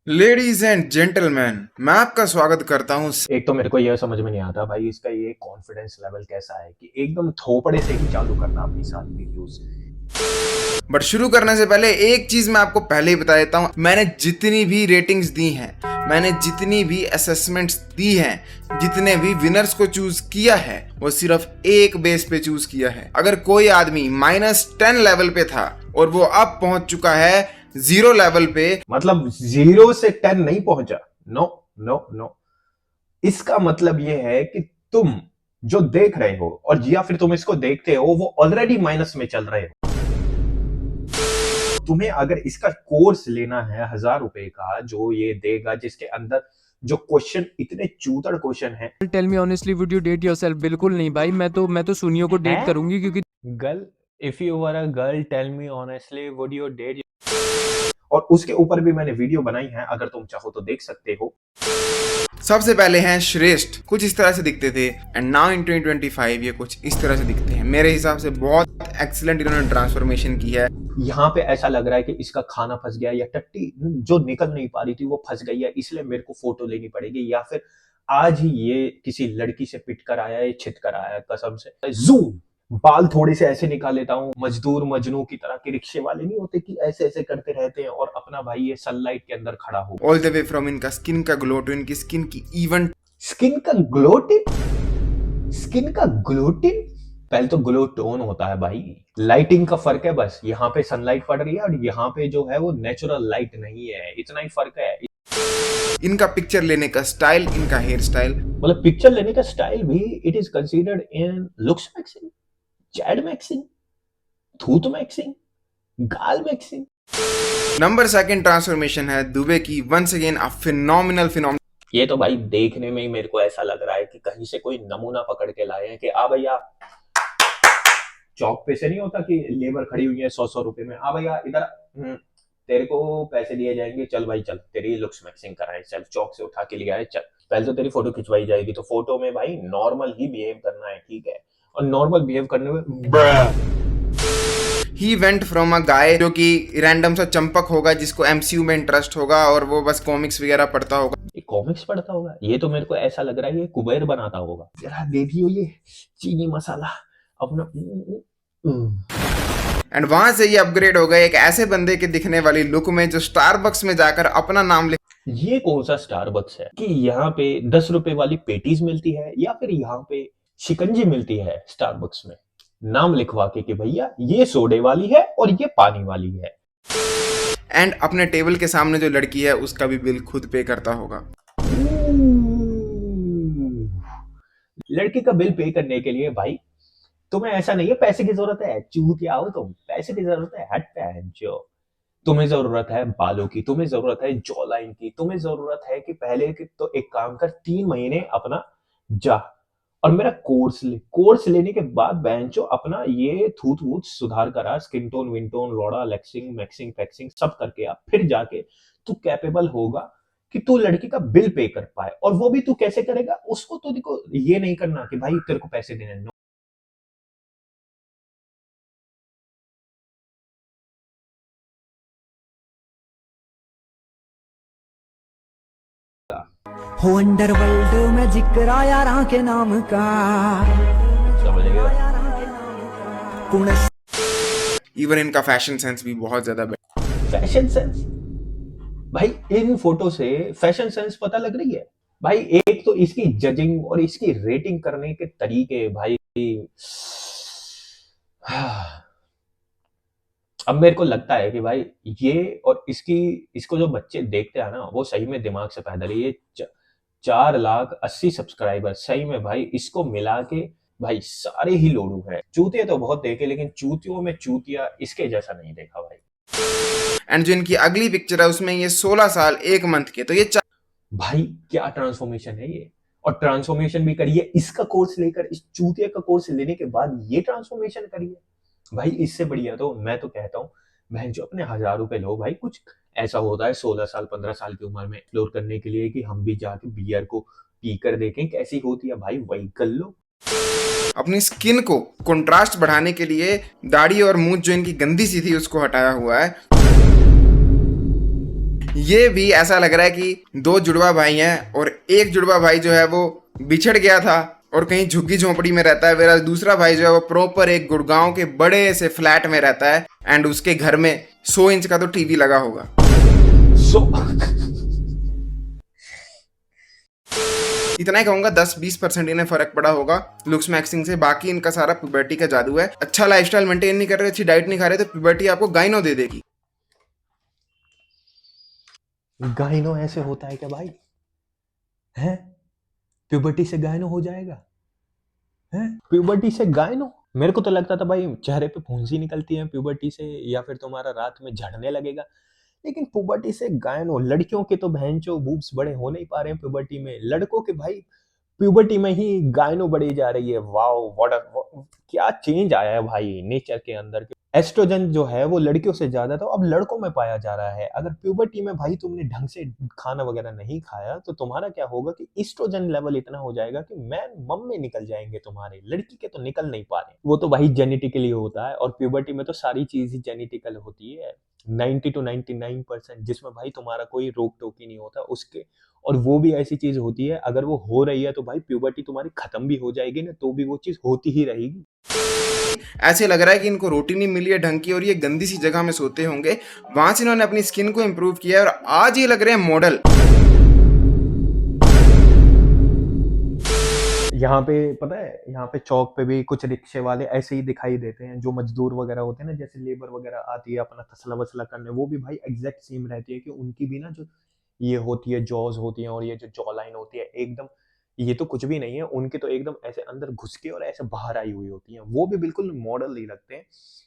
Ladies and gentleman, मैं आपका स्वागत करता हूं। एक तो मेरे को यह समझ में नहीं आता भाई, इसका ये कॉन्फिडेंस लेवल कैसा है कि एकदम थोपड़े से ही चालू करना अपनी सारी वीडियोस। बट शुरू करने से पहले एक चीज मैं आपको पहले ही बता देता हूं। मैंने जितनी भी रेटिंग्स दी हैं, मैंने जितनी भी असेसमेंट्स दी हैं, जितने भी विनर्स को चूज किया है, वो सिर्फ एक बेस पे चूज किया है। अगर कोई आदमी -10 लेवल पे था और वो अब पहुंच चुका है 0 लेवल पे, मतलब 0 से 10 नहीं पहुंचा। नो नो नो, इसका मतलब ये है कि तुम जो देख रहे हो और या फिर तुम इसको देखते हो वो ऑलरेडी माइनस में चल रहे हो। तुम्हें अगर इसका कोर्स लेना है 1000 रुपए का, जो ये देगा, जिसके अंदर जो क्वेश्चन इतने चूतड़ क्वेश्चन है। Tell me honestly, would you date yourself? बिल्कुल नहीं भाई, मैं तो सुनियो को डेट करूंगी क्योंकि girl, if you are a girl, tell me honestly, would you date. और उसके ऊपर भी मैंने वीडियो बनाई है, अगर तुम चाहो तो देख सकते हो। सबसे पहले हैं श्रेष्ठ। कुछ इस तरह से दिखते थे एंड नाउ इन 2025 ये कुछ इस तरह से दिखते हैं। मेरे हिसाब से बहुत एक्सीलेंट इन्होंने ट्रांसफॉर्मेशन की है। यहाँ पे ऐसा लग रहा है कि इसका खाना फंस गया, या टट्टी जो निकल नहीं पा रही थी वो फंस गई है, इसलिए मेरे को फोटो लेनी पड़ेगी, या फिर आज ही ये किसी लड़की से पिट कर आया है, छिट कर आया है कसम से। जूम, बाल थोड़े से ऐसे निकाल लेता हूँ, मजदूर मजनू की तरह के रिक्शे वाले नहीं होते कि ऐसे ऐसे करते रहते हैं, और अपना भाई ये सनलाइट के अंदर खड़ा हो। ऑल द वे फ्रॉम इनका स्किन का ग्लो टू इनकी स्किन की इवन स्किन का ग्लोटिन, स्किन का ग्लोटिन, पहले तो ग्लो टोन होता है भाई, लाइटिंग का फर्क है बस। यहाँ पे सनलाइट पड़ रही है और यहाँ पे जो है वो नेचुरल लाइट नहीं है, इतना ही फर्क है। इनका पिक्चर लेने का स्टाइल, इनका हेयर स्टाइल, मतलब पिक्चर लेने का स्टाइल भी it is considered in looks maxxing, chad maxxing, थूत मैक्सिंग, गाल मैक्सिंग। नंबर सेकंड ट्रांसफॉर्मेशन है दुबे की। Once again a phenomenal. ये तो भाई देखने में ही मेरे को ऐसा लग रहा है कि कहीं से कोई नमूना पकड़ के लाए हैं कि आ भैया, चौक पे से नहीं होता कि लेबर खड़ी हुई है 100-100 रुपए में, आ भैया इधर, तेरे को पैसे दिए जाएंगे, चल भाई चल, तेरी लुक्स मैक्सिंग कराए, चल चौक से उठा के लिया है, चल। पहले तो तेरी फोटो खिंचवाई जाएगी, तो फोटो में भाई नॉर्मल ही बिहेव करना है, ठीक है। और नॉर्मल बिहेव करने में ही वेंट फ्रॉम अ गाय जो कि रैंडम सा चंपक होगा, जिसको एमसीयू में इंटरेस्ट होगा और वो बस कॉमिक्स वगैरह पढ़ता होगा। ये कॉमिक्स पढ़ता होगा, ये तो मेरे को ऐसा लग रहा है ये कुबेर बनाता होगा। जरा दे दियो ये चीनी मसाला अपना। एंड वहां से ये अपग्रेड हो गए एक ऐसे बंदे के दिखने वाली लुक में जो स्टारबक्स में जाकर अपना नाम लिख। ये कौन सा स्टारबक्स है कि यहाँ पे 10 रुपए वाली पेटीज मिलती है, या फिर यहाँ पे शिकंजी मिलती है स्टारबक्स में, नाम लिखवा के कि भैया ये सोडे वाली है और ये पानी वाली है। एंड अपने टेबल के सामने जो लड़की है उसका भी बिल खुद पे करता होगा। लड़की का बिल पे करने के लिए भाई तुम्हें ऐसा नहीं है पैसे की जरूरत है, चूतिया हो तुम, पैसे की जरूरत है, हट पहन जो। तुम्हें जरूरत है बालों की, तुम्हें जरूरत है जॉ लाइन की, तुम्हें जरूरत है कि पहले तो एक काम कर, 3 महीने अपना जा और मेरा कोर्स ले। कोर्स लेने के बाद बेंचो अपना ये थूथ वूथ सुधार करा, स्किन टोन विंटोन लौड़ा लैक्सिंग मैक्सिंग फैक्सिंग सब करके आ, फिर जाके तू कैपेबल होगा कि तू लड़की का बिल पे कर पाए। और वो भी तू कैसे करेगा, उसको तो देखो ये नहीं करना कि भाई तेरे को पैसे देने। हो अंडरवर्ल्ड में जिक्र आया राह के नाम का, समझ गए। पुणे इवन इनका फैशन सेंस भी बहुत ज्यादा फैशन सेंस भाई, इन फोटो से फैशन सेंस पता लग रही है भाई। एक तो इसकी जजिंग और इसकी रेटिंग करने के तरीके भाई, अब मेरे को लगता है कि भाई ये और इसको जो बच्चे देखते हैं ना, वो सही में दिमाग से पैदल है। ये 4,80,000 सब्सक्राइबर, सही में भाई इसको मिला के भाई सारे ही लोडू हैं। चूतिया तो बहुत देखे, लेकिन चूतियों में चूतिया इसके जैसा नहीं देखा भाई। एंड जो इनकी अगली पिक्चर है उसमें ये 16 साल 1 मंथ के, तो ये भाई क्या ट्रांसफॉर्मेशन है ये, और ट्रांसफॉर्मेशन भी करिए इसका कोर्स लेकर, इस चूतिया का कोर्स लेने के बाद ये ट्रांसफॉर्मेशन करिए भाई। इससे बढ़िया तो मैं तो कहता हूँ बहन जो अपने 1000 रुपए लो भाई। कुछ ऐसा होता है 16 साल 15 साल की उम्र में एक्सप्लोर करने के लिए कि हम भी जाके बियर को पी कर देखें कैसी होती है भाई, वही कर लो। अपनी स्किन को कंट्रास्ट बढ़ाने के लिए दाढ़ी और मूंछ जो इनकी गंदी सी थी उसको हटाया हुआ है। ये भी ऐसा लग रहा है कि दो जुड़वा भाई हैं और एक जुड़वा भाई जो है वो बिछड़ गया था और कहीं झुग्गी झोंपड़ी में रहता है, वेरा दूसरा भाई जो है वो प्रॉपर एक गुड़गांव के बड़े से फ्लैट में रहता है एंड उसके घर में 100 इंच का तो टीवी लगा होगा। इतना ही कहूंगा, 10-20% इन्हें फर्क पड़ा होगा लुक्स मैक्सिंग से, बाकी इनका सारा प्यूबर्टी का जादू है। अच्छा लाइफस्टाइल मेंटेन नहीं कर रहे, अच्छी डाइट नहीं खा रहे तो प्यूबर्टी आपको गाइनो दे देगी। गाइनो ऐसे होता है क्या भाई? हैं? प्यूबर्टी से गाइनो हो जाएगा? हैं? प्यूबर्टी से गाइनो? मेरे को तो लगता था भाई चेहरे पे फुंसी निकलती है प्यूबर्टी से, या फिर तुम्हारा रात में झड़ने लगेगा, लेकिन प्यूबर्टी से गायन हो। लड़कियों के तो बहनचो बूब्स बड़े हो नहीं पा रहे हैं प्यूबर्टी में, लड़कों के भाई प्यूबर्टी में ही गायनो बढ़ी जा रही है। वाओ, क्या चेंज आया है भाई नेचर के अंदर। एस्ट्रोजन जो है वो लड़कियों से ज्यादा तो अब लड़कों में पाया जा रहा है। अगर प्यूबर्टी में भाई तुमने ढंग से खाना वगैरह नहीं खाया तो तुम्हारा क्या होगा कि एस्ट्रोजन लेवल इतना हो जाएगा कि मैन मम में निकल जाएंगे तुम्हारे। लड़की के तो निकल नहीं पा रहे, वो तो भाई जेनेटिकली होता है, और प्यूबर्टी में तो सारी चीज ही जेनेटिकल होती है 90 to 99%, जिसमें भाई तुम्हारा कोई रोक टोक ही नहीं होता उसके। और वो भी ऐसी चीज होती है, अगर वो हो रही है तो भाई प्यूबर्टी तुम्हारी खत्म भी हो जाएगी ना तो भी वो चीज होती ही रहेगी। ऐसे लग रहा है कि इनको रोटी नहीं मिली है ढंग की और ये गंदी सी जगह में सोते होंगे, वहां से इन्होंने अपनी स्किन को इंप्रूव किया है और आज ये लग रहे हैं मॉडल। यहाँ पे पता है, यहाँ पे चौक पे भी कुछ रिक्शे वाले ऐसे ही दिखाई देते हैं, जो मजदूर वगैरह होते हैं ना, जैसे लेबर वगैरह आती है अपना तसला वसला करने, वो भी भाई एग्जैक्ट सेम रहती है कि उनकी भी ना जो ये होती है जॉज होती हैं और ये जो जॉ लाइन होती है एकदम, ये तो कुछ भी नहीं है, उनके तो एकदम ऐसे अंदर घुस के और ऐसे बाहर आई हुई होती हैं। वो भी बिल्कुल मॉडल ही लगते हैं,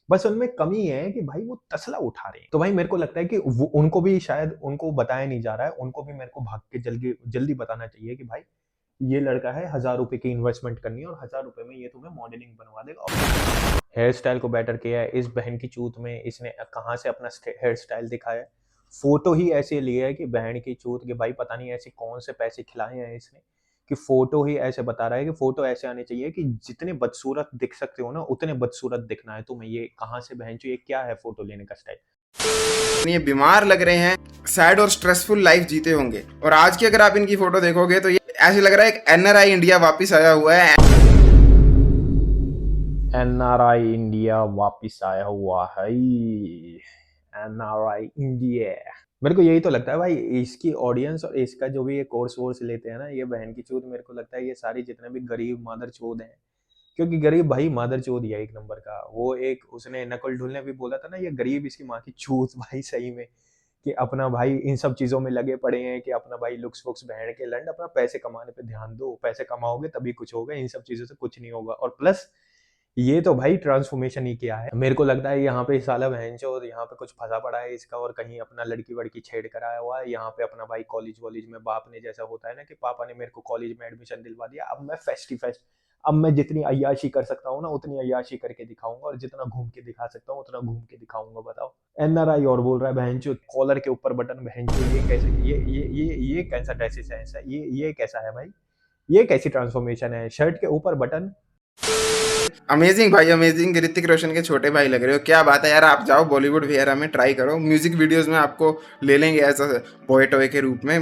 बस उनमें कमी है कि भाई वो तसला उठा रहे हैं। तो भाई मेरे को लगता है कि उनको भी शायद उनको बताया नहीं जा रहा है, उनको भी मेरे को भाग के जल्दी जल्दी बताना चाहिए कि भाई ये लड़का है 1000 रुपए की इन्वेस्टमेंट करनी है और 1000 रुपए में ये तुम्हें मॉडलिंग बनवा देगा। हेयर स्टाइल को बेटर किया है इस बहन की चूत में, इसने कहाँ से अपना हेयर स्टाइल दिखाया है, फोटो ही ऐसे लिए है कि बहन की चूत के भाई पता नहीं ऐसे कौन से पैसे खिलाए हैं इसने कि फोटो ही ऐसे बता रहा है कि फोटो ऐसे आनी चाहिए कि जितने बदसूरत दिख सकते हो ना उतने बदसूरत दिखना है तुम्हें। ये कहाँ से बहनचो, ये क्या है फोटो लेने का स्टाइल? ये बीमार लग रहे हैं, सैड और स्ट्रेसफुल लाइफ जीते होंगे, और आज की अगर आप इनकी फोटो देखोगे तो ये ऐसे लग रहा है एक NRI इंडिया वापिस आया हुआ है। NRI इंडिया वापिस आया हुआ है, NRI इंडिया। मेरे को यही तो लगता है भाई, इसकी ऑडियंस और इसका जो भी ये कोर्स वोर्स लेते हैं ना ये बहन की चूत, मेरे को लगता है ये सारी जितने भी गरीब मादर चोद हैं, क्योंकि गरीब भाई मादर चोद ही है एक नंबर का। वो एक उसने नकुल ढुल ने भी बोला था ना, ये गरीब इसकी माँ की चूत भाई, सही में कि अपना भाई इन सब चीजों में लगे पड़े हैं कि अपना भाई लुक्स वुक्स बहन के लंड, अपना पैसे कमाने पे ध्यान दो, पैसे कमाओगे तभी कुछ होगा, इन सब चीजों से कुछ नहीं होगा। और प्लस ये तो भाई ट्रांसफॉर्मेशन ही किया है। मेरे को लगता है यहाँ पे साला बहनचोद यहाँ पे कुछ फंसा पड़ा है इसका, और कहीं अपना लड़की वड़की छेड़ कर आया हुआ है यहाँ पे अपना भाई कॉलेज वॉलेज में। बाप ने जैसा होता है ना कि पापा ने मेरे को कॉलेज में एडमिशन दिलवा दिया, अब मैं फेस्ट अब मैं जितनी अय्याशी कर सकता हूँ ना उतनी अय्याशी करके दिखाऊंगा, और जितना घूम के दिखा सकता हूँ उतना घूम के दिखाऊंगा। बताओ, NRI और बोल रहा है बहनचोद, कॉलर के ऊपर बटन बहनचोद, ये कैसे, ये कैसा ड्रेसेस है, ये कैसा है भाई, ये कैसी ट्रांसफॉर्मेशन है, शर्ट के ऊपर बटन। अमेजिंग भाई अमेजिंग, ऋतिक रोशन के छोटे भाई लग रहे हो, क्या बात है यार। आप जाओ बॉलीवुड वगैरह में ट्राई करो, म्यूजिक वीडियोस में आपको ले लेंगे ऐसा बॉय टॉय के रूप में।